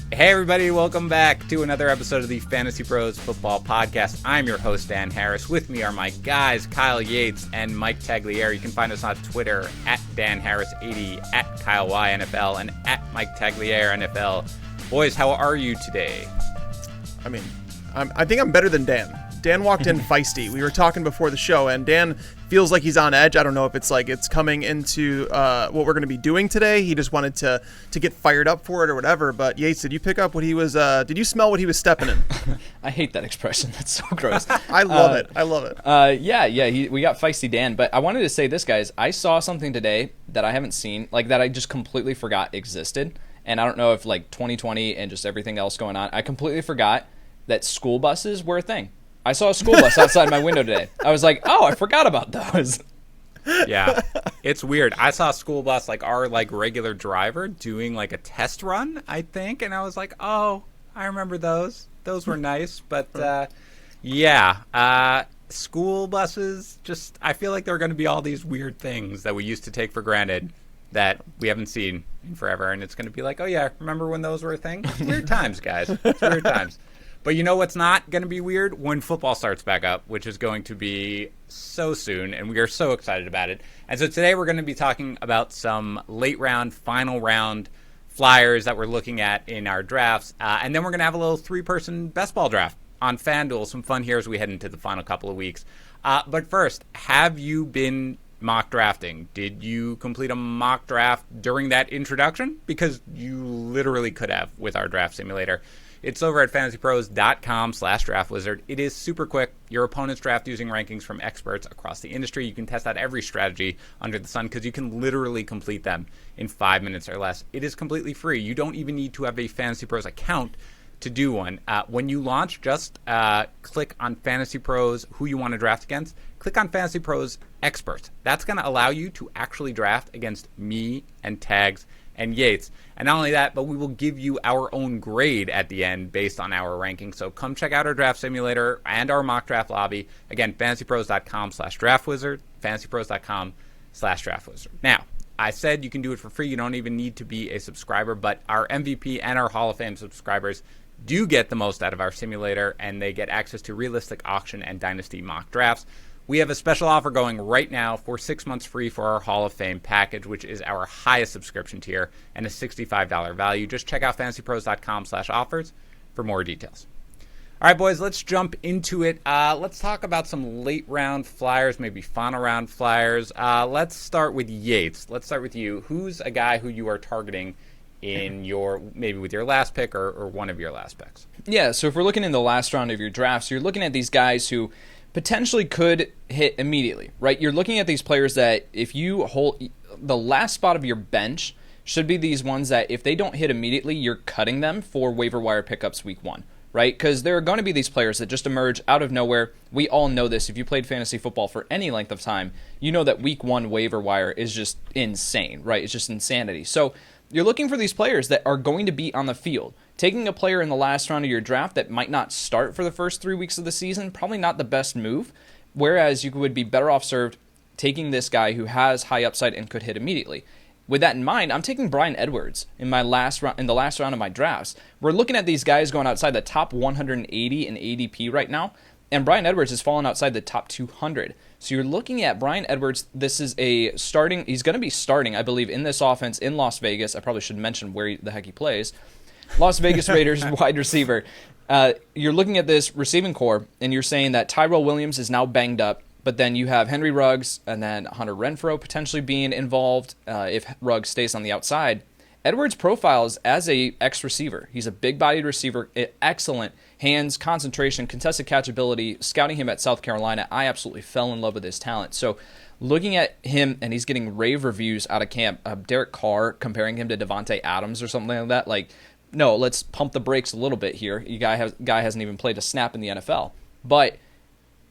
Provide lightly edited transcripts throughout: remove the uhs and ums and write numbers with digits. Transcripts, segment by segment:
Hey everybody, welcome back to another episode of the Fantasy Pros Football Podcast. I'm your host, Dan Harris. With me are my guys, Kyle Yates and Mike Tagliere. You can find us on Twitter at DanHarris80, at KyleYNFL, and at Mike Tagliere NFL. Boys, how are you today? I think I'm better than Dan. Dan walked in feisty. We were talking before the show, and Dan feels like he's on edge. I don't know if it's like it's coming into what we're going to be doing today. He just wanted to get fired up for it or whatever. But Yates, did you pick up what he was? Did you smell what he was stepping in? I hate that expression. That's so gross. I love it. I love it. We got feisty Dan. But I wanted to say this, guys. I saw something today that I haven't seen, like that I just completely forgot existed. And I don't know if like 2020 and just everything else going on, I completely forgot that school buses were a thing. I saw a school bus outside my window today. I was like, oh, I forgot about those. Yeah, it's weird. I saw a school bus, like our regular driver, doing like a test run, I think. And I was like, oh, I remember those. Those were nice. But school buses, just I feel like there are going to be all these weird things that we used to take for granted that we haven't seen in forever. And it's going to be like, oh, yeah, remember when those were a thing? It's weird times, guys. It's weird times. But you know what's not going to be weird? When football starts back up, which is going to be so soon, and we are so excited about it. And so today we're going to be talking about some late round, final round flyers that we're looking at in our drafts. And then we're going to have a little three-person best ball draft on FanDuel. Some fun here as we head into the final couple of weeks. But first, have you been mock drafting? Did you complete a mock draft during that introduction? Because you literally could have with our draft simulator. It's over at FantasyPros.com/DraftWizard. It is super quick. Your opponent's draft using rankings from experts across the industry. You can test out every strategy under the sun because you can literally complete them in 5 minutes or less. It is completely free. You don't even need to have a Fantasy Pros account to do one. When you launch, just click on Fantasy Pros, who you want to draft against. Click on Fantasy Pros Experts. That's going to allow you to actually draft against me and Tags and Yates. And not only that, but we will give you our own grade at the end based on our ranking. So come check out our draft simulator and our mock draft lobby. Again, FantasyPros.com/DraftWizard, FantasyPros.com/DraftWizard. Now, I said you can do it for free. You don't even need to be a subscriber, but our MVP and our Hall of Fame subscribers do get the most out of our simulator, and they get access to realistic auction and dynasty mock drafts. We have a special offer going right now for 6 months free for our Hall of Fame package, which is our highest subscription tier and a $65 value. Just check out FantasyPros.com/offers for more details. All right, boys, let's jump into it. Let's talk about some late round flyers, maybe final round flyers. Let's start with Yates. Let's start with you. Who's a guy who you are targeting in your, maybe with your last pick or one of your last picks? Yeah, so if we're looking in the last round of your drafts, you're looking at these guys who potentially could hit immediately, right? You're looking at these players that if you hold the last spot of your bench should be these ones that if they don't hit immediately, you're cutting them for waiver wire pickups week one, right? Because there are going to be these players that just emerge out of nowhere. We all know this. If you played fantasy football for any length of time, you know that week one waiver wire is just insane, right? It's just insanity. So you're looking for these players that are going to be on the field. Taking a player in the last round of your draft that might not start for the first 3 weeks of the season, probably not the best move, whereas you would be better off served taking this guy who has high upside and could hit immediately. With that in mind, I'm taking Bryan Edwards in the last round of my drafts. We're looking at these guys going outside the top 180 in ADP right now, and Bryan Edwards has fallen outside the top 200. So you're looking at Bryan Edwards. This is he's going to be starting, I believe, in this offense in Las Vegas. I probably should mention where the heck he plays. Las Vegas Raiders wide receiver. You're looking at this receiving core, and you're saying that Tyra Williams is now banged up, but then you have Henry Ruggs and then Hunter Renfrow potentially being involved if Ruggs stays on the outside. Edwards profiles as a X-receiver. He's a big-bodied receiver, excellent hands, concentration, contested catchability. Scouting him at South Carolina, I absolutely fell in love with his talent. So looking at him, and he's getting rave reviews out of camp. Derek Carr comparing him to Devontae Adams or something like that. Like, no, let's pump the brakes a little bit here. Guy hasn't even played a snap in the NFL. But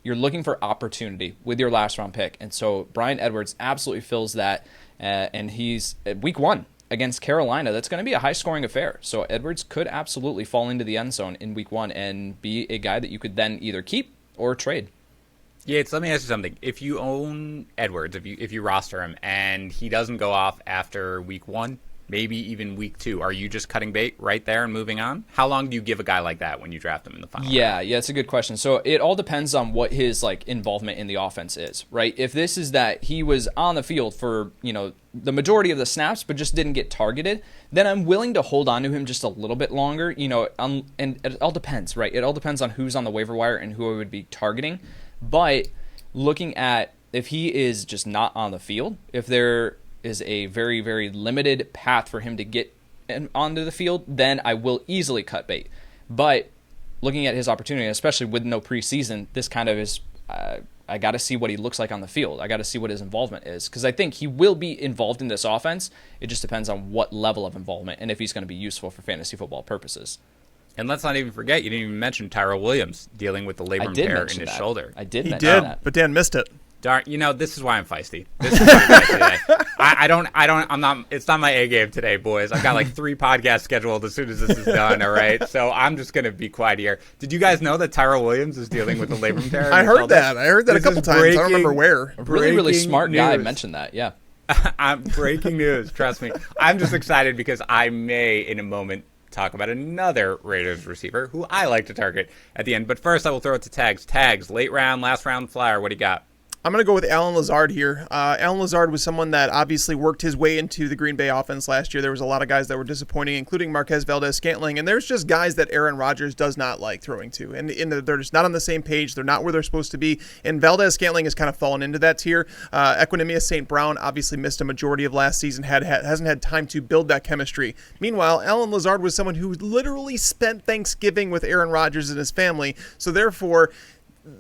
you're looking for opportunity with your last round pick. And so Bryan Edwards absolutely fills that. And he's at week one against Carolina. That's going to be a high scoring affair. So Edwards could absolutely fall into the end zone in week one and be a guy that you could then either keep or trade. Yates, let me ask you something. If you own Edwards, if you roster him and he doesn't go off after week one, maybe even week 2. Are you just cutting bait right there and moving on? How long do you give a guy like that when you draft him in the final round? Yeah, it's a good question. So it all depends on what his involvement in the offense is, right? If this is that he was on the field for, the majority of the snaps but just didn't get targeted, then I'm willing to hold on to him just a little bit longer, and it all depends, right? It all depends on who's on the waiver wire and who I would be targeting. But looking at if he is just not on the field, if there is a very, very limited path for him to get onto the field, then I will easily cut bait. But looking at his opportunity, especially with no preseason, this kind of is, I got to see what he looks like on the field. I got to see what his involvement is, because I think he will be involved in this offense. It just depends on what level of involvement and if he's going to be useful for fantasy football purposes. And let's not even forget, you didn't even mention Tyra Williams dealing with the labrum tear in his shoulder. I did He mention did, that. but Dan missed it. Darn, this is why I'm feisty. This is why I'm feisty today. I'm not, it's not my A game today, boys. I've got like 3 podcasts scheduled as soon as this is done, all right? So I'm just going to be quiet here. Did you guys know that Tyra Williams is dealing with the labrum tear? I heard that a couple times. I don't remember where. A really smart guy news. mentioned that, yeah. I'm breaking news, trust me. I'm just excited because I may, in a moment, talk about another Raiders receiver who I like to target at the end. But first, I will throw it to Tags. Tags, late round, last round flyer. What do you got? I'm going to go with Alan Lazard here. Alan Lazard was someone that obviously worked his way into the Green Bay offense last year. There was a lot of guys that were disappointing, including Marquez Valdez-Scantling, and there's just guys that Aaron Rodgers does not like throwing to, and they're just not on the same page. They're not where they're supposed to be, and Valdez-Scantling has kind of fallen into that tier. Equinemius St. Brown obviously missed a majority of last season, hasn't had time to build that chemistry. Meanwhile, Alan Lazard was someone who literally spent Thanksgiving with Aaron Rodgers and his family, so therefore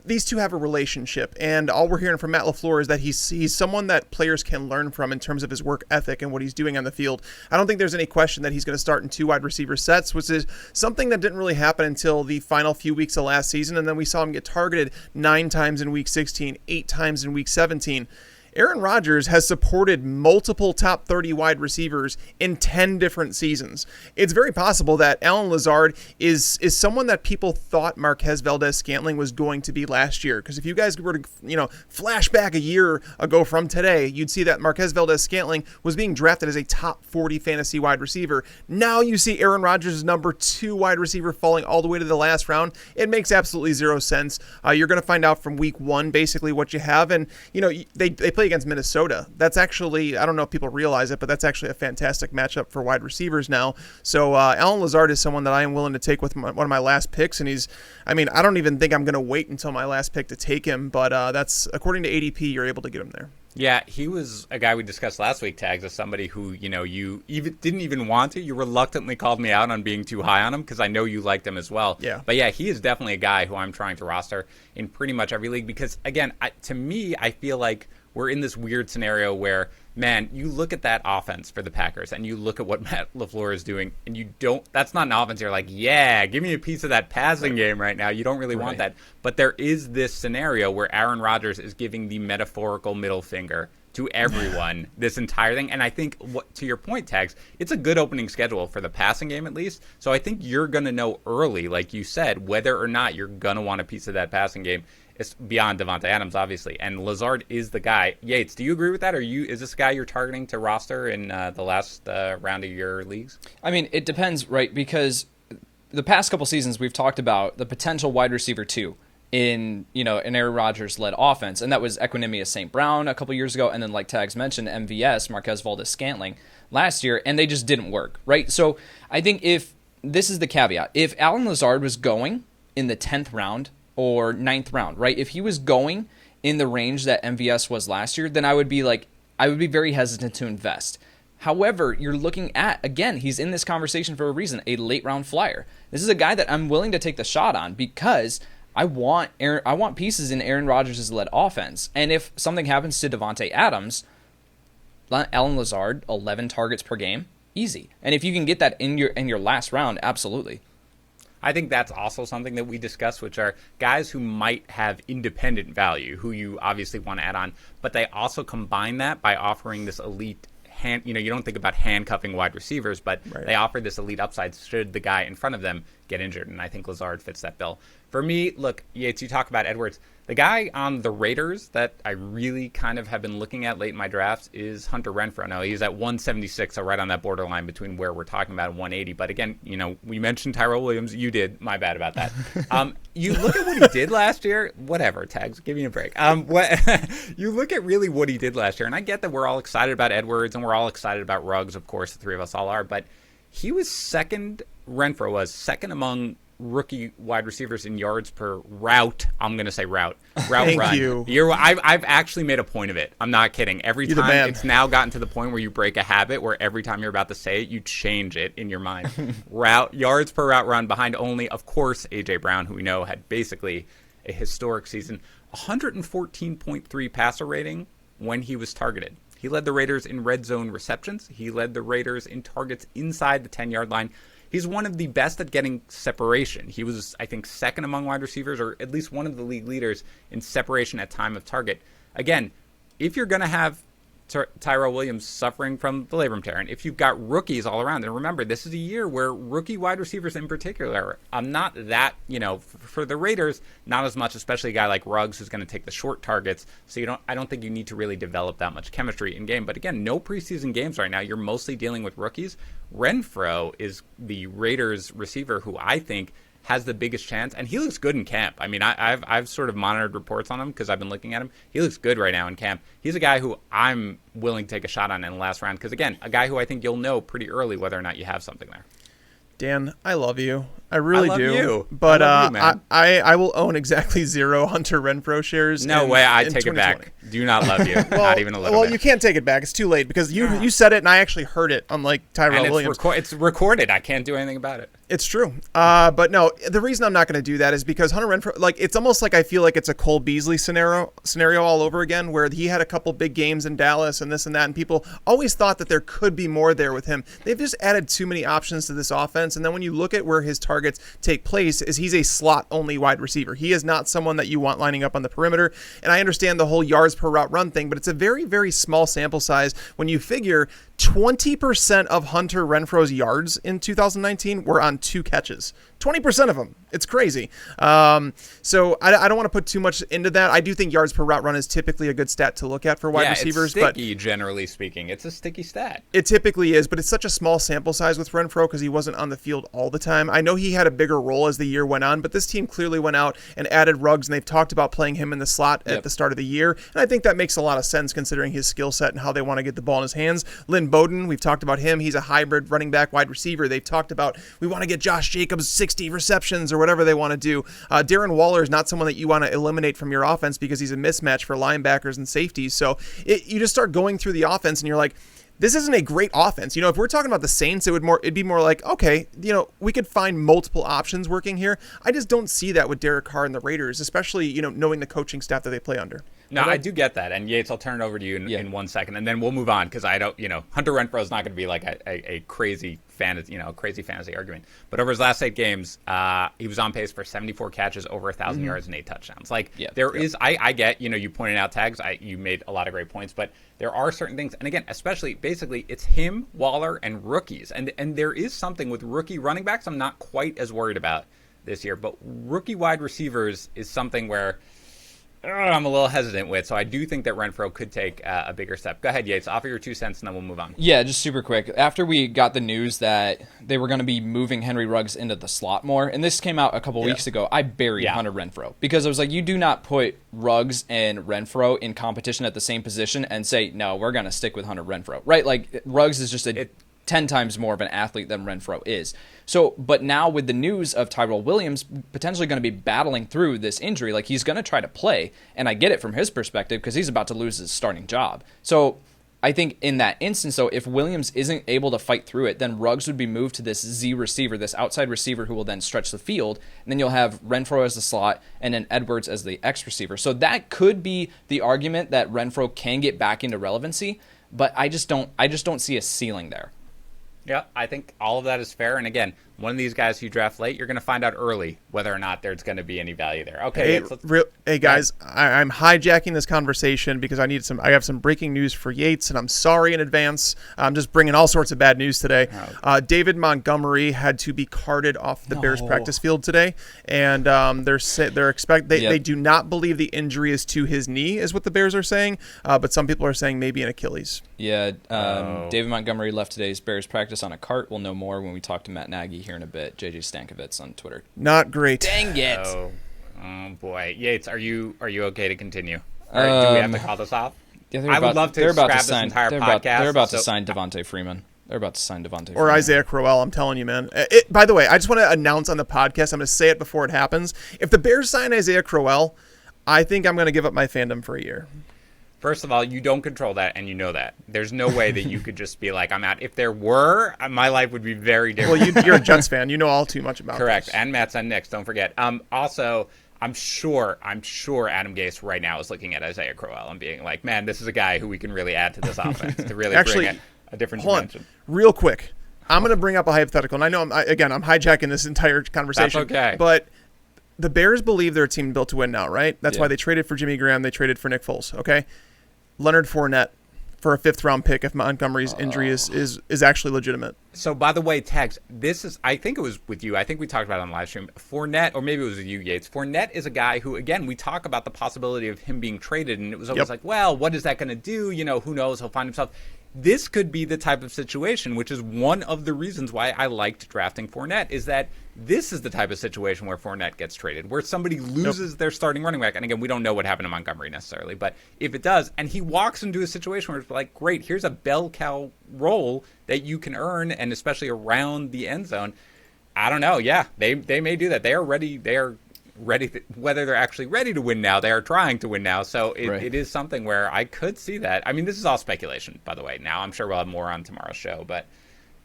these two have a relationship, and all we're hearing from Matt LaFleur is that he's someone that players can learn from in terms of his work ethic and what he's doing on the field. I don't think there's any question that he's going to start in 2 wide receiver sets, which is something that didn't really happen until the final few weeks of last season, and then we saw him get targeted 9 times in week 16, 8 times in week 17. Aaron Rodgers has supported multiple top 30 wide receivers in 10 different seasons. It's very possible that Alan Lazard is someone that people thought Marquez Valdez-Scantling was going to be last year. Because if you guys were to, flash back a year ago from today, you'd see that Marquez Valdez-Scantling was being drafted as a top 40 fantasy wide receiver. Now you see Aaron Rodgers' number 2 wide receiver falling all the way to the last round. It makes absolutely zero sense. You're going to find out from week 1 basically what you have. And, they play against Minnesota. That's actually, I don't know if people realize it, but that's actually a fantastic matchup for wide receivers now. So Alan Lazard is someone that I am willing to take with one of my last picks, and I don't even think I'm going to wait until my last pick to take him, but that's, according to ADP, you're able to get him there. Yeah, he was a guy we discussed last week, Tags, as somebody who, you even didn't even want to. You reluctantly called me out on being too high on him because I know you liked him as well. Yeah. But yeah, he is definitely a guy who I'm trying to roster in pretty much every league because, again, to me, I feel like we're in this weird scenario where, man, you look at that offense for the Packers and you look at what Matt LaFleur is doing and that's not an offense you're like, yeah, give me a piece of that passing game right now. You don't really want that. But there is this scenario where Aaron Rodgers is giving the metaphorical middle finger to everyone this entire thing. And I think, to your point, Tags, it's a good opening schedule for the passing game at least. So I think you're going to know early, like you said, whether or not you're going to want a piece of that passing game. It's beyond Devontae Adams, obviously, and Lazard is the guy. Yates, do you agree with that? Is this a guy you're targeting to roster in the last round of your leagues? I mean, it depends, right? Because the past couple seasons we've talked about the potential wide receiver 2 in an Aaron Rodgers-led offense, and that was Equinemius St. Brown a couple years ago, and then, like Tags mentioned, MVS, Marquez Valdez-Scantling, last year, and they just didn't work, right? So I think this is the caveat. If Alan Lazard was going in the 10th round, or 9th round, right? If he was going in the range that MVS was last year, then I would be very hesitant to invest. However, you're looking at, again, he's in this conversation for a reason, a late round flyer. This is a guy that I'm willing to take the shot on because I want pieces in Aaron Rodgers' led offense. And if something happens to Devontae Adams, Alan Lazard, 11 targets per game, easy. And if you can get that in your last round, absolutely. I think that's also something that we discuss, which are guys who might have independent value, who you obviously want to add on, but they also combine that by offering this elite you don't think about handcuffing wide receivers, but They offer this elite upside should the guy in front of them get injured, and I think Lazard fits that bill. For me, look, Yates, you talk about Edwards. The guy on the Raiders that I really kind of have been looking at late in my drafts is Hunter Renfrow. Now, he's at 176, so right on that borderline between where we're talking about and 180. But again, we mentioned Tyra Williams. You did. My bad about that. You look at what he did last year. Whatever, Tags. Give me a break. You look at really what he did last year, and I get that we're all excited about Edwards and we're all excited about Ruggs. Of course, the three of us all are. But he was second. Renfro was second among rookie wide receivers in yards per route. I'm going to say route Thank run. you. I've actually made a point of it. I'm not kidding. Every You're the time man. it's now gotten to the point where you break a habit where every time you're about to say it, you change it in your mind. Yards per route run behind only, of course, A.J. Brown, who we know had basically a historic season. 114.3 passer rating when he was targeted. He led the Raiders in red zone receptions. He led the Raiders in targets inside the 10-yard line. He's one of the best at getting separation. He was, I think, second among wide receivers, or at least one of the league leaders in separation at time of target. Again, if you're going to have Tyra Williams suffering from the labrum tear, and if you've got rookies all around, and remember, this is a year where rookie wide receivers in particular, I'm not that, for the Raiders, not as much, especially a guy like Ruggs who's going to take the short targets. So I don't think you need to really develop that much chemistry in game. But again, no preseason games right now. You're mostly dealing with rookies. Renfro is the Raiders receiver who I think has the biggest chance, and he looks good in camp. I mean, I've sort of monitored reports on him because I've been looking at him. He looks good right now in camp. He's a guy who I'm willing to take a shot on in the last round because, again, a guy who I think you'll know pretty early whether or not you have something there. Dan, I love you. I really love do. You. But I love you, man. I will own exactly 0 Hunter Renfro shares. No way. I in take it 2020. back. Do not love you. Not even a little bit. Well, you can't take it back. It's too late because you said it and I actually heard it, unlike Tyra and Williams. It's recorded. I can't do anything about it. It's true. But no, the reason I'm not going to do that is because Hunter Renfro, it's almost like I feel like it's a Cole Beasley scenario all over again, where he had a couple big games in Dallas and this and that, and people always thought that there could be more there with him. They've just added too many options to this offense, and then when you look at where his targets take place, is he's a slot-only wide receiver. He is not someone that you want lining up on the perimeter, and I understand the whole yards per route run thing, but it's a very, very small sample size when you figure 20% of Hunter Renfro's yards in 2019 were on 2 catches. 20% of them. It's crazy. So I don't want to put too much into that. I do think yards per route run is typically a good stat to look at for wide receivers. It's sticky, generally speaking. It's a sticky stat. It typically is, but it's such a small sample size with Renfro because he wasn't on the field all the time. I know he had a bigger role as the year went on, but this team clearly went out and added Ruggs, and they've talked about playing him in the slot at the start of the year. And I think that makes a lot of sense considering his skill set and how they want to get the ball in his hands. Lynn Bowden, we've talked about him. He's a hybrid running back wide receiver. They've talked about we want to get Josh Jacobs 60 receptions or whatever they want to do. Darren Waller is not someone that you want to eliminate from your offense because he's a mismatch for linebackers and safeties. So you just start going through the offense and you're like, this isn't a great offense. If we're talking about the Saints, it'd be more like, okay, we could find multiple options working here. I just don't see that with Derek Carr and the Raiders, especially, knowing the coaching staff that they play under. No, I do get that. And Yates, I'll turn it over to you in 1 second, and then we'll move on because I don't, Hunter Renfro is not going to be like a crazy fantasy argument. But over his last 8 games, he was on pace for 74 catches, over 1,000 yards, and 8 touchdowns. I get, you pointed out Tags. You made a lot of great points, but there are certain things, and again, basically, it's him, Waller, and rookies, and there is something with rookie running backs I'm not quite as worried about this year, but rookie wide receivers is something where I'm a little hesitant with, so I do think that Renfro could take a bigger step. Go ahead, Yates. Offer your 2 cents, and then we'll move on. Yeah, just super quick. After we got the news that they were going to be moving Henry Ruggs into the slot more, and this came out a couple weeks ago, I buried Hunter Renfro because I was like, you do not put Ruggs and Renfro in competition at the same position and say, no, we're going to stick with Hunter Renfro, right? Like, Ruggs is just 10 times more of an athlete than Renfro is. So, but now with the news of Tyra Williams potentially going to be battling through this injury, like he's going to try to play, and I get it from his perspective because he's about to lose his starting job. So I think in that instance, though, if Williams isn't able to fight through it, then Ruggs would be moved to this Z receiver, this outside receiver who will then stretch the field, and then you'll have Renfro as the slot and then Edwards as the X receiver. So that could be the argument that Renfro can get back into relevancy, but I just don't see a ceiling there. Yeah, I think all of that is fair. And again, one of these guys you draft late, you're going to find out early whether or not there's going to be any value there. Okay, hey guys, I'm hijacking this conversation because I have some breaking news for Yates, and I'm sorry in advance. I'm just bringing all sorts of bad news today. David Montgomery had to be carted off the Bears practice field today, and they do not believe the injury is to his knee, is what the Bears are saying, but some people are saying maybe an Achilles. Yeah, David Montgomery left today's Bears practice on a cart. We'll know more when we talk to Matt Nagy here in a bit. JJ Stankovitz on Twitter. Not great. Dang it. Oh boy. Yates, are you okay to continue? Or do we have to call this off? Yeah, I would love to scrap this entire podcast. They're about to sign Devontae Freeman. Or Isaiah Crowell, I'm telling you, man. By the way, I just want to announce on the podcast, I'm going to say it before it happens. If the Bears sign Isaiah Crowell, I think I'm going to give up my fandom for a year. First of all, you don't control that, and you know that. There's no way that you could just be like, I'm out. If there were, my life would be very different. Well, you're a Jets fan. You know all too much about Correct. this. And Matt's on Knicks, don't forget. Also, I'm sure Adam Gase right now is looking at Isaiah Crowell and being like, man, this is a guy who we can really add to this offense to really bring a different dimension. Real quick, I'm going to bring up a hypothetical, and I know I'm hijacking this entire conversation. That's okay. But the Bears believe they're a team built to win now, right? That's why they traded for Jimmy Graham. They traded for Nick Foles, okay? Leonard Fournette for a 5th-round pick if Montgomery's injury is actually legitimate. So, by the way, Tags, I think it was with you. I think we talked about it on the live stream. Fournette, or maybe it was with you, Yates. Fournette is a guy who, again, we talk about the possibility of him being traded, and it was always like, well, what is that going to do? Who knows? He'll find himself. This could be the type of situation, which is one of the reasons why I liked drafting Fournette, is that this is the type of situation where Fournette gets traded, where somebody loses their starting running back. And again, we don't know what happened to Montgomery necessarily, but if it does, and he walks into a situation where it's like, great, here's a bell cow role that you can earn, and especially around the end zone. I don't know. Yeah, they may do that. They are ready. Whether they're actually ready to win now, they are trying to win now. So it is something where I could see that. I mean, this is all speculation, by the way. Now, I'm sure we'll have more on tomorrow's show, but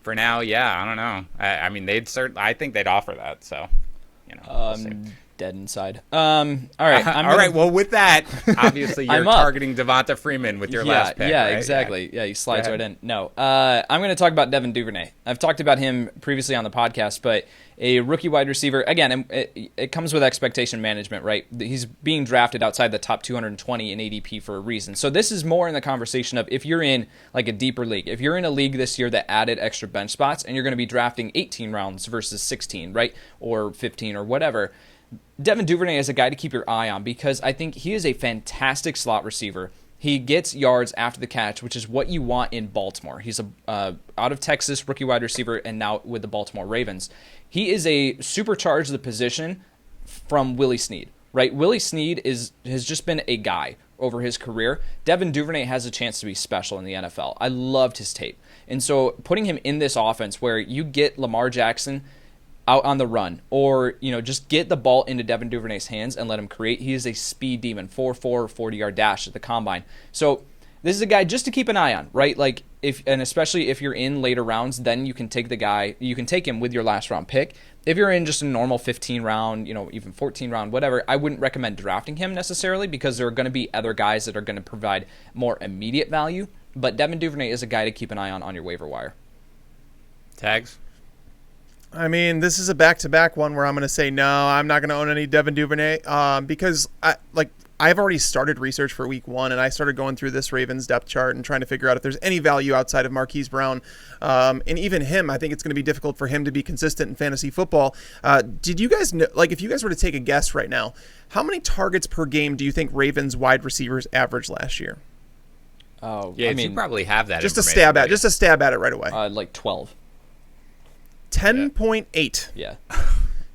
for now, yeah, I don't know. I mean, I think they'd offer that. So, we'll see. Dead inside. All right. All right. Well, with that, obviously you're targeting Devonta Freeman with your last pick. Yeah, right? exactly. Yeah, he slides right in. No, I'm going to talk about Devin Duvernay. I've talked about him previously on the podcast, but a rookie wide receiver. Again, it comes with expectation management, right? He's being drafted outside the top 220 in ADP for a reason. So this is more in the conversation of if you're in like a deeper league. If you're in a league this year that added extra bench spots and you're going to be drafting 18 rounds versus 16, right? Or 15 or whatever. Devin Duvernay is a guy to keep your eye on because I think he is a fantastic slot receiver. He gets yards after the catch, which is what you want in Baltimore. He's a out of Texas rookie wide receiver and now with the Baltimore Ravens. He is a supercharged the position from Willie Snead, right? Willie Snead has just been a guy over his career. Devin Duvernay has a chance to be special in the NFL. I loved his tape. And so putting him in this offense where you get Lamar Jackson out on the run, or just get the ball into Devin Duvernay's hands and let him create. He is a speed demon, 4.4 40-yard dash at the combine. So this is a guy just to keep an eye on, right? Like especially if you're in later rounds, then you can take him with your last round pick. If you're in just a normal 15 round, even 14 round, whatever, I wouldn't recommend drafting him necessarily because there are going to be other guys that are going to provide more immediate value. But Devin Duvernay is a guy to keep an eye on your waiver wire. Tags? I mean, this is a back-to-back one where I'm going to say no, I'm not going to own any Devin Duvernay because I've already started research for week 1, and I started going through this Ravens depth chart and trying to figure out if there's any value outside of Marquise Brown. And even him, I think it's going to be difficult for him to be consistent in fantasy football. Did you guys know, if you guys were to take a guess right now, how many targets per game do you think Ravens wide receivers averaged last year? Oh, yeah, you probably have that. Just a stab at it right away. Like 12. 10.8. Yeah.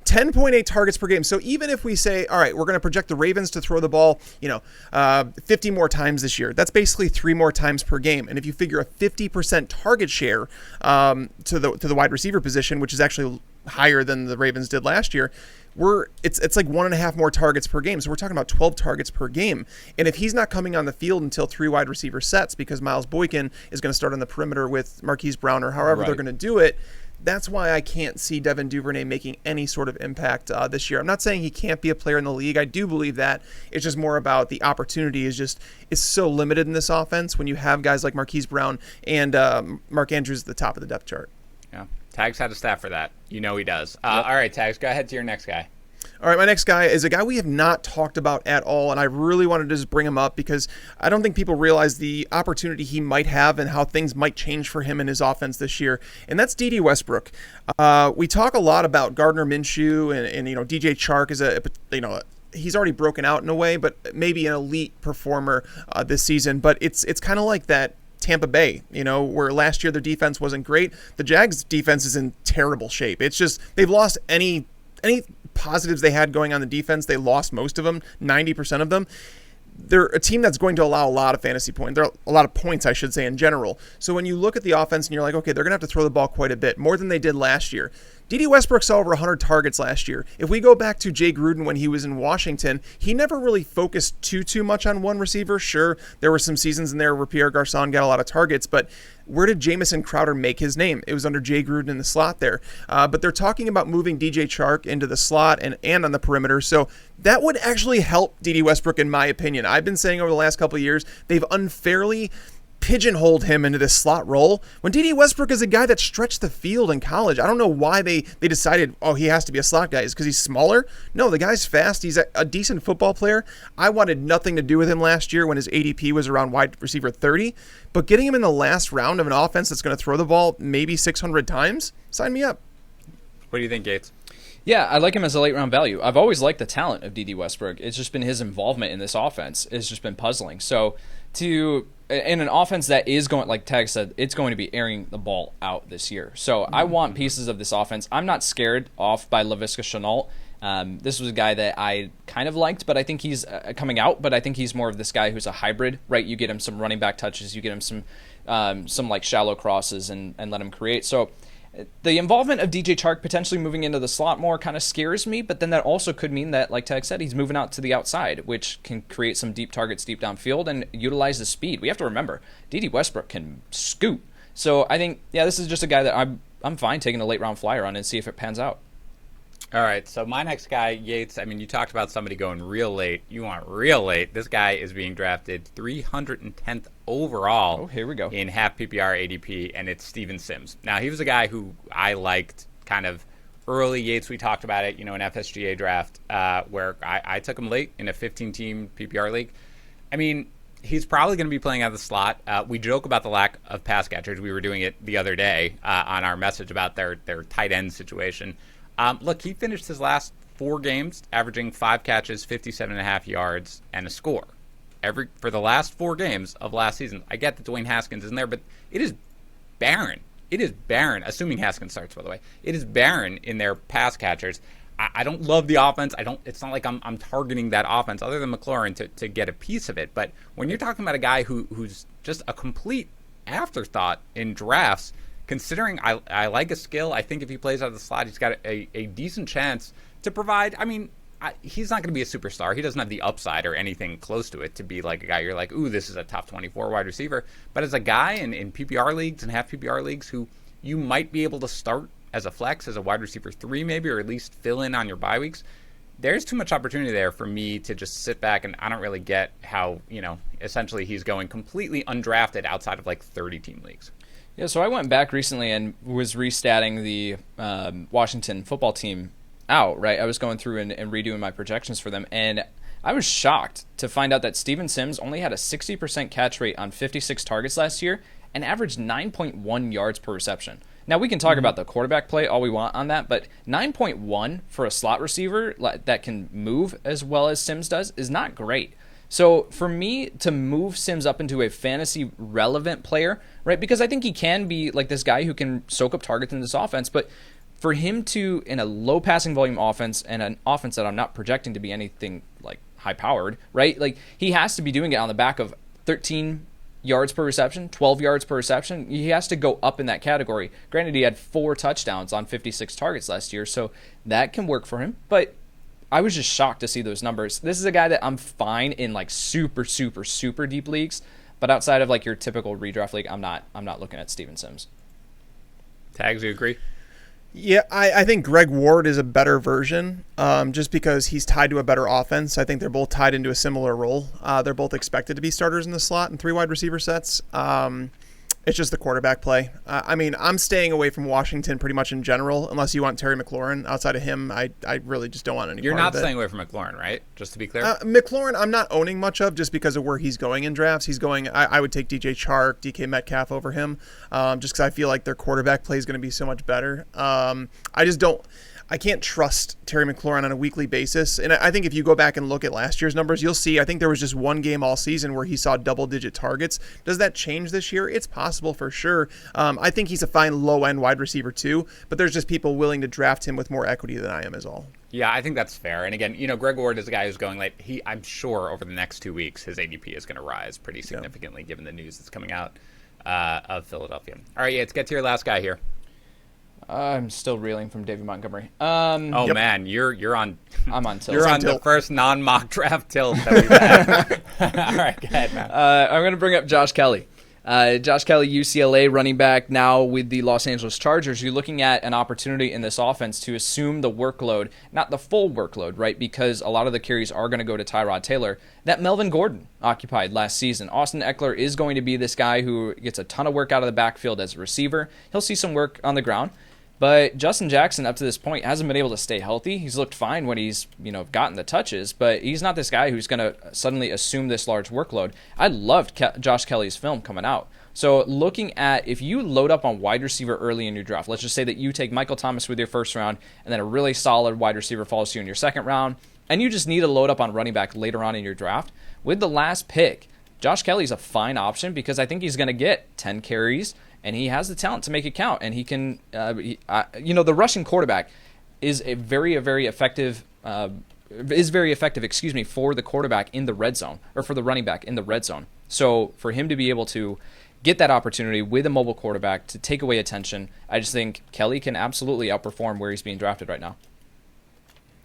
10.8 targets per game. So even if we say, all right, we're going to project the Ravens to throw the ball, 50 more times this year, that's basically 3 more times per game. And if you figure a 50% target share to the wide receiver position, which is actually higher than the Ravens did last year, it's like 1.5 more targets per game. So we're talking about 12 targets per game. And if he's not coming on the field until 3 wide receiver sets because Miles Boykin is going to start on the perimeter with Marquise Brown or however they're going to do it, that's why I can't see Devin Duvernay making any sort of impact this year. I'm not saying he can't be a player in the league. I do believe that. It's just more about the opportunity is so limited in this offense when you have guys like Marquise Brown and Mark Andrews at the top of the depth chart. Yeah. Tags had a stat for that. You know he does. All right, Tags, go ahead to your next guy. All right, my next guy is a guy we have not talked about at all, and I really wanted to just bring him up because I don't think people realize the opportunity he might have and how things might change for him in his offense this year, and that's Dede Westbrook. We talk a lot about Gardner Minshew and DJ Chark is he's already broken out in a way, but maybe an elite performer this season. But it's kind of like that Tampa Bay, where last year their defense wasn't great. The Jags' defense is in terrible shape. It's just they've lost any positives they had going on the defense. They lost most of them, 90% of them. They're a team that's going to allow a lot of fantasy points. There are a lot of points, I should say, in general. So when you look at the offense and you're like, okay, they're going to have to throw the ball quite a bit, more than they did last year. Dede Westbrook saw over 100 targets last year. If we go back to Jay Gruden when he was in Washington, he never really focused too much on one receiver. Sure, there were some seasons in there where Pierre Garçon got a lot of targets, but where did Jamison Crowder make his name? It was under Jay Gruden in the slot there. But they're talking about moving DJ Chark into the slot and on the perimeter. So that would actually help Dede Westbrook, in my opinion. I've been saying over the last couple of years, they've unfairly pigeonholed him into this slot role when Dede Westbrook is a guy that stretched the field in college. I don't know why they decided, he has to be a slot guy. Is because he's smaller? No, the guy's fast. He's a decent football player. I wanted nothing to do with him last year when his ADP was around wide receiver 30, but getting him in the last round of an offense that's going to throw the ball maybe 600 times, sign me up. What do you think, Gates? Yeah, I like him as a late round value. I've always liked the talent of Dede Westbrook. It's just been his involvement in this offense. It's just been puzzling. So in an offense that is going, like Tag said, it's going to be airing the ball out this year. So I want pieces of this offense. I'm not scared off by Laviska Shenault. This was a guy that I kind of liked, but I think he's coming out. But I think he's more of this guy who's a hybrid, right? You get him some running back touches, you get him some like shallow crosses, and let him create. So the involvement of DJ Chark potentially moving into the slot more kind of scares me, but then that also could mean that, like Tag said, he's moving out to the outside, which can create some deep targets deep downfield and utilize the speed. We have to remember, Dede Westbrook can scoot. So I think, this is just a guy that I'm fine taking a late round flyer on and see if it pans out. All right, so my next guy, Yates, you talked about somebody going real late. You want real late. This guy is being drafted 310th overall. Oh, here we go. In half PPR ADP, and it's Steven Sims. Now, he was a guy who I liked kind of early. Yates, we talked about it, in FSGA draft, where I took him late in a 15-team PPR league. He's probably going to be playing out of the slot. We joke about the lack of pass catchers. We were doing it the other day on our message about their tight end situation. Look, he finished his last 4 games averaging 5 catches, 57.5 yards, and a score. For the last 4 games of last season. I get that Dwayne Haskins isn't there, but it is barren. It is barren, assuming Haskins starts, by the way. It is barren in their pass catchers. I don't love the offense. It's not like I'm targeting that offense other than McLaurin to get a piece of it. But when you're talking about a guy who's just a complete afterthought in drafts, considering I like his skill, I think if he plays out of the slot, he's got a decent chance to provide. He's not going to be a superstar. He doesn't have the upside or anything close to it to be like a guy you're like, ooh, this is a top 24 wide receiver. But as a guy in PPR leagues and half PPR leagues who you might be able to start as a flex, as a wide receiver 3 maybe, or at least fill in on your bye weeks, there's too much opportunity there for me to just sit back, and I don't really get how, essentially he's going completely undrafted outside of like 30-team leagues. Yeah, so I went back recently and was restatting the Washington football team out, right? I was going through and redoing my projections for them, and I was shocked to find out that Steven Sims only had a 60% catch rate on 56 targets last year and averaged 9.1 yards per reception. Now, we can talk about the quarterback play all we want on that, but 9.1 for a slot receiver that can move as well as Sims does is not great. So for me to move Sims up into a fantasy relevant player, right, because I think he can be like this guy who can soak up targets in this offense, but for him to, in a low passing volume offense and an offense that I'm not projecting to be anything like high powered, right, like he has to be doing it on the back of 13 yards per reception, 12 yards per reception. He has to go up in that category. Granted, he had 4 touchdowns on 56 targets last year, so that can work for him, but I was just shocked to see those numbers. This is a guy that I'm fine in like super, super, super deep leagues, but outside of like your typical redraft league, I'm not looking at Steven Sims. Tags, you agree? Yeah, I think Greg Ward is a better version just because he's tied to a better offense. I think they're both tied into a similar role. They're both expected to be starters in the slot and 3 wide receiver sets. It's just the quarterback play. I mean, I'm staying away from Washington pretty much in general, unless you want Terry McLaurin. Outside of him, I really just don't want any You're part of it. not staying away from McLaurin, right? Just to be clear. McLaurin, I'm not owning much of just because of where he's going in drafts. He's going. I would take DJ Chark, DK Metcalf over him, just because I feel like their quarterback play is going to be so much better. I just don't. I can't trust Terry McLaurin on a weekly basis. And I think if you go back and look at last year's numbers, you'll see I think there was just one game all season where he saw double-digit targets. Does that change this year? It's possible for sure. I think he's a fine low-end wide receiver too, but there's just people willing to draft him with more equity than I am is all. Yeah, I think that's fair. And again, Greg Ward is a guy who's going like I'm sure over the next 2 weeks his ADP is going to rise pretty significantly given the news that's coming out of Philadelphia. All right, let's get to your last guy here. I'm still reeling from David Montgomery. Man, you're on. I'm on tilt. You're on the first non-mock draft tilt that we've had. All right, go ahead, man. I'm going to bring up Josh Kelley. Josh Kelley, UCLA running back, now with the Los Angeles Chargers. You're looking at an opportunity in this offense to assume the workload, not the full workload, right? Because a lot of the carries are going to go to Tyrod Taylor, that Melvin Gordon occupied last season. Austin Eckler is going to be this guy who gets a ton of work out of the backfield as a receiver. He'll see some work on the ground. But Justin Jackson, up to this point, hasn't been able to stay healthy. He's looked fine when he's gotten the touches, but he's not this guy who's going to suddenly assume this large workload. I loved Josh Kelley's film coming out. So looking at if you load up on wide receiver early in your draft, let's just say that you take Michael Thomas with your first round, and then a really solid wide receiver follows you in your second round, and you just need to load up on running back later on in your draft. With the last pick, Josh Kelley's a fine option because I think he's going to get 10 carries, and he has the talent to make it count. And he can, the rushing quarterback is very effective. For the quarterback in the red zone, or for the running back in the red zone. So for him to be able to get that opportunity with a mobile quarterback to take away attention, I just think Kelley can absolutely outperform where he's being drafted right now.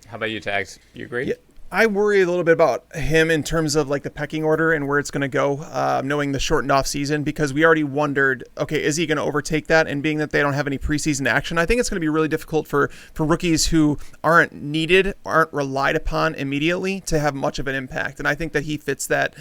How about you, Tags? You agree? Yeah. I worry a little bit about him in terms of like the pecking order and where it's going to go, knowing the shortened off season, because we already wondered, okay, is he going to overtake that? And being that they don't have any preseason action, I think it's going to be really difficult for rookies who aren't needed, aren't relied upon immediately to have much of an impact. And I think that he fits that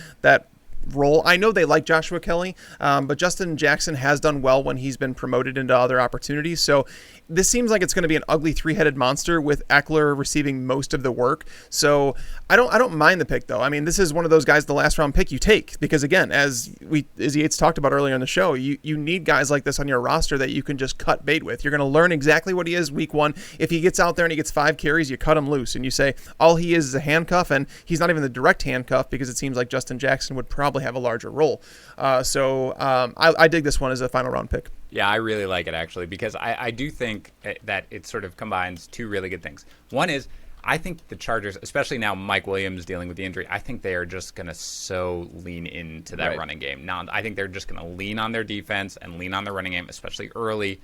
role. I know they like Joshua Kelley, but Justin Jackson has done well when he's been promoted into other opportunities. So this seems like it's going to be an ugly three-headed monster with Eckler receiving most of the work. So I don't mind the pick though. I mean, this is one of those guys, the last round pick you take, because again, as Yates talked about earlier in the show, you need guys like this on your roster that you can just cut bait with. You're going to learn exactly what he is week one. If he gets out there and he gets 5 carries, you cut him loose and you say all he is a handcuff, and he's not even the direct handcuff because it seems like Justin Jackson would probably have a larger role. So I dig this one as a final round pick. Yeah, I really like it actually, because I do think that it sort of combines two really good things. One is I think the Chargers, especially now Mike Williams dealing with the injury, I think they are just going to so lean into that running game. Now, I think they're just going to lean on their defense and lean on their running game, especially early.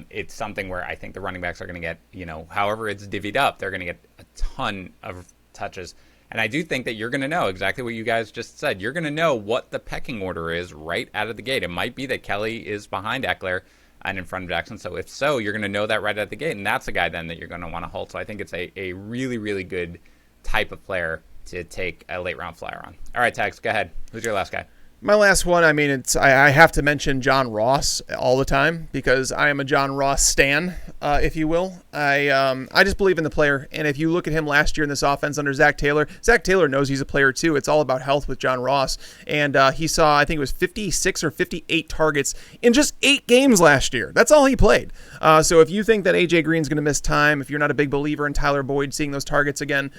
It's something where I think the running backs are going to get, however it's divvied up, they're going to get a ton of touches. And I do think that you're going to know exactly what you guys just said. You're going to know what the pecking order is right out of the gate. It might be that Kelley is behind Eckler and in front of Jackson. So if so, you're going to know that right out of the gate. And that's a guy then that you're going to want to hold. So I think it's a really, really good type of player to take a late round flyer on. All right, Tags, go ahead. Who's your last guy? My last one, I mean, I have to mention John Ross all the time because I am a John Ross stan, if you will. I just believe in the player, and if you look at him last year in this offense under Zach Taylor knows he's a player too. It's all about health with John Ross, and he saw, I think it was 56 or 58 targets in just 8 games last year. That's all he played. So if you think that A.J. Green's going to miss time, if you're not a big believer in Tyler Boyd seeing those targets again,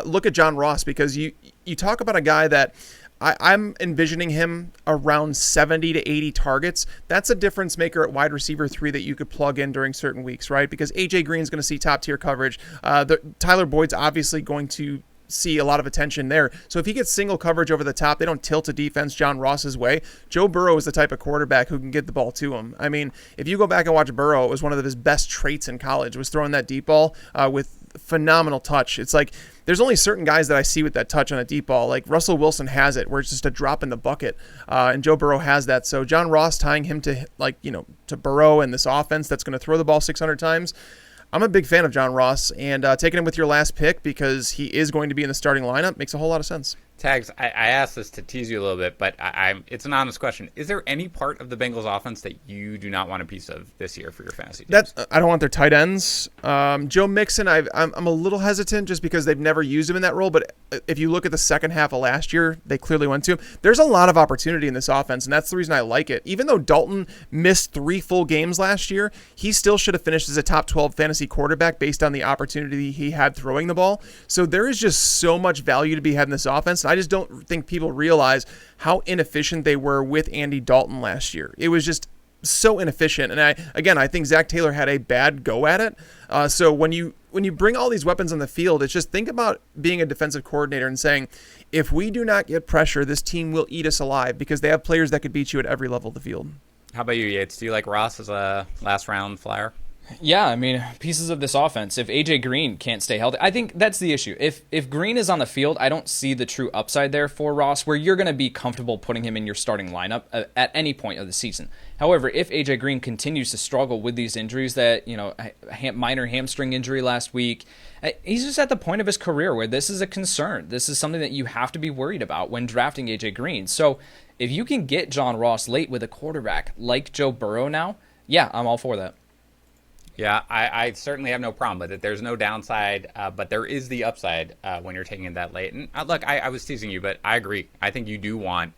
look at John Ross, because you talk about a guy that I'm envisioning him around 70 to 80 targets. That's a difference maker at wide receiver 3 that you could plug in during certain weeks, right? Because A.J. Green's going to see top-tier coverage. Tyler Boyd's obviously going to see a lot of attention there. So if he gets single coverage over the top, they don't tilt a defense John Ross's way. Joe Burrow is the type of quarterback who can get the ball to him. I mean, if you go back and watch Burrow, it was one of his best traits in college, was throwing that deep ball with phenomenal touch. It's like there's only certain guys that I see with that touch on a deep ball. Like Russell Wilson has it, where it's just a drop in the bucket, and Joe Burrow has that. So John Ross tying him to to Burrow and this offense that's going to throw the ball 600 times. I'm a big fan of John Ross, and taking him with your last pick because he is going to be in the starting lineup makes a whole lot of sense. Tags, I asked this to tease you a little bit, but it's an honest question. Is there any part of the Bengals offense that you do not want a piece of this year for your fantasy teams? I don't want their tight ends. Joe Mixon, I'm a little hesitant just because they've never used him in that role, but if you look at the second half of last year, they clearly went to him. There's a lot of opportunity in this offense, and that's the reason I like it. Even though Dalton missed 3 full games last year, he still should have finished as a top 12 fantasy quarterback based on the opportunity he had throwing the ball. So there is just so much value to be had in this offense. I just don't think people realize how inefficient they were with Andy Dalton last year. It was just so inefficient. And I think Zach Taylor had a bad go at it. So when you bring all these weapons on the field, it's just think about being a defensive coordinator and saying, if we do not get pressure, this team will eat us alive because they have players that could beat you at every level of the field. How about you, Yates? Do you like Ross as a last round flyer? Yeah, I mean, pieces of this offense. If AJ Green can't stay healthy, I think that's the issue. If Green is on the field, I don't see the true upside there for Ross, where you're going to be comfortable putting him in your starting lineup at any point of the season. However, if AJ Green continues to struggle with these injuries, that minor hamstring injury last week, he's just at the point of his career where this is a concern. This is something that you have to be worried about when drafting AJ Green. So if you can get John Ross late with a quarterback like Joe Burrow now, yeah, I'm all for that. Yeah, I certainly have no problem with it. There's no downside, but there is the upside when you're taking it that late. And look, I was teasing you, but I agree. I think you do want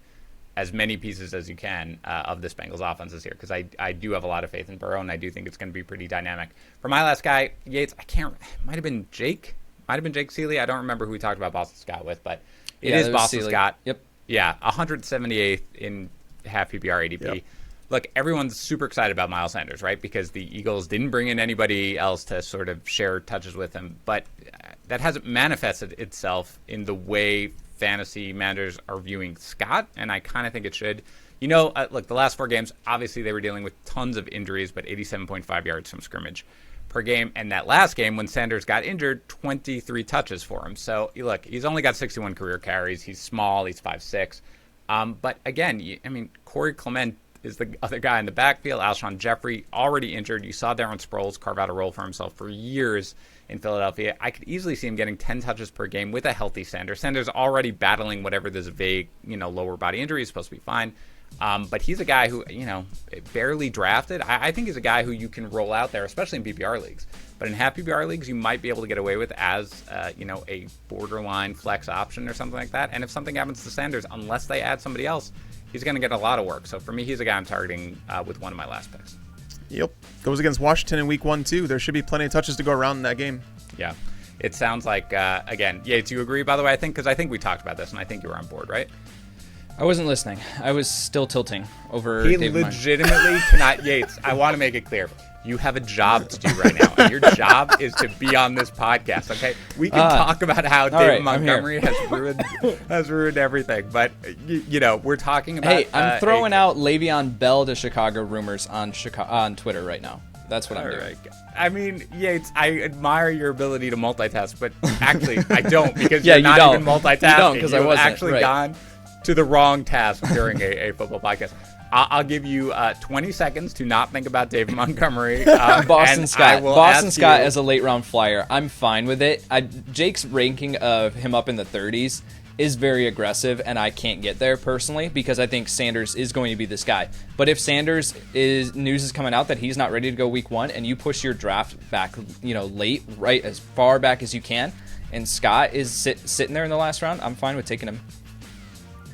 as many pieces as you can of this Bengals offense this year because I do have a lot of faith in Burrow, and I do think it's going to be pretty dynamic. For my last guy, Yates, might have been Jake Seeley. I don't remember who we talked about Boston Scott with, but it is Boston Seeley. Scott. Yep. Yeah, 178th in half PPR ADP. Yep. Look, everyone's super excited about Miles Sanders, right? Because the Eagles didn't bring in anybody else to sort of share touches with him. But that hasn't manifested itself in the way fantasy managers are viewing Scott, and I kind of think it should. Look, the last 4 games, obviously they were dealing with tons of injuries, but 87.5 yards from scrimmage per game. And that last game, when Sanders got injured, 23 touches for him. So, look, he's only got 61 career carries. He's small. He's 5'6". But, again, Corey Clement is the other guy in the backfield. Alshon Jeffrey, already injured. You saw Darren Sproles carve out a role for himself for years in Philadelphia. I could easily see him getting 10 touches per game with a healthy Sanders. Sanders already battling whatever this vague, lower body injury is supposed to be fine. But he's a guy who, barely drafted. I think he's a guy who you can roll out there, especially in PPR leagues. But in half PPR leagues, you might be able to get away with as, a borderline flex option or something like that. And if something happens to Sanders, unless they add somebody else, he's going to get a lot of work. So for me, he's a guy I'm targeting with one of my last picks. Yep. Goes against Washington in week 1, too. There should be plenty of touches to go around in that game. Yeah. It sounds like, again, Yates, you agree, by the way, because I think we talked about this, and I think you were on board, right? I wasn't listening. I was still tilting over He David legitimately cannot. Yates, I want to make it clear. You have a job to do right now, and your job is to be on this podcast, okay? We can talk about how David Montgomery has ruined everything, but, we're talking about... Hey, I'm throwing out Le'Veon Bell to Chicago rumors on Twitter right now. That's what I'm doing. Right. I mean, Yates, I admire your ability to multitask, but actually, I don't, because you're not even multitasking. You don't, because I wasn't. Actually gone to the wrong task during a football podcast. I'll give you 20 seconds to not think about David Montgomery. Boston Scott as a late round flyer. I'm fine with it. Jake's ranking of him up in the 30s is very aggressive, and I can't get there personally because I think Sanders is going to be this guy. But if Sanders news is coming out that he's not ready to go week 1, and you push your draft back, late, right, as far back as you can, and Scott is sitting there in the last round, I'm fine with taking him.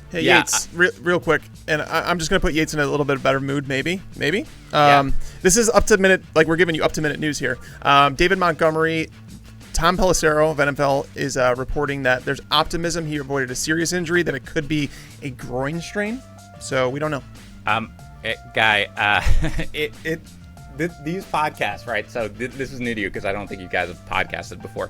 Hey, yeah. Yates, real quick, and I'm just going to put Yates in a little bit better mood, maybe. This is up-to-minute, like we're giving you up-to-minute news here. David Montgomery, Tom Pelissero of NFL is reporting that there's optimism he avoided a serious injury, that it could be a groin strain, so we don't know. These podcasts, right? So this is new to you because I don't think you guys have podcasted before.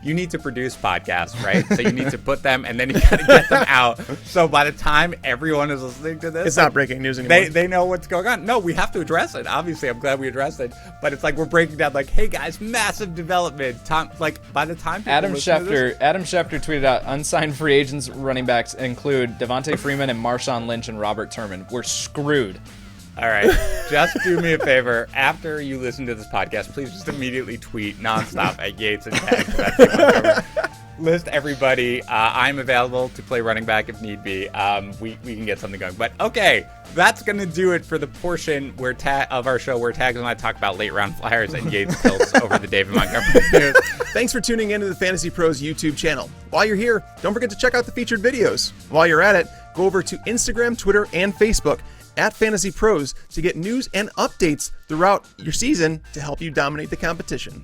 You need to produce podcasts, right? So you need to put them and then you got to get them out. So by the time everyone is listening to this, it's not breaking news anymore. They know what's going on. No, we have to address it. Obviously, I'm glad we addressed it. But it's like we're breaking down, like, hey guys, massive development. By the time Adam Schefter tweeted out unsigned free agents running backs include Devontae Freeman and Marshawn Lynch and Robert Turman. We're screwed. All right, just do me a favor. After you listen to this podcast, please just immediately tweet nonstop at Yates and Tags. list everybody. I'm available to play running back if need be. We can get something going. But okay, that's going to do it for the portion of our show where Tags and I talk about late round flyers and Yates tilts over the David Montgomery news. Thanks for tuning into the Fantasy Pros YouTube channel. While you're here, don't forget to check out the featured videos. While you're at it, go over to Instagram, Twitter, and Facebook at Fantasy Pros to get news and updates throughout your season to help you dominate the competition.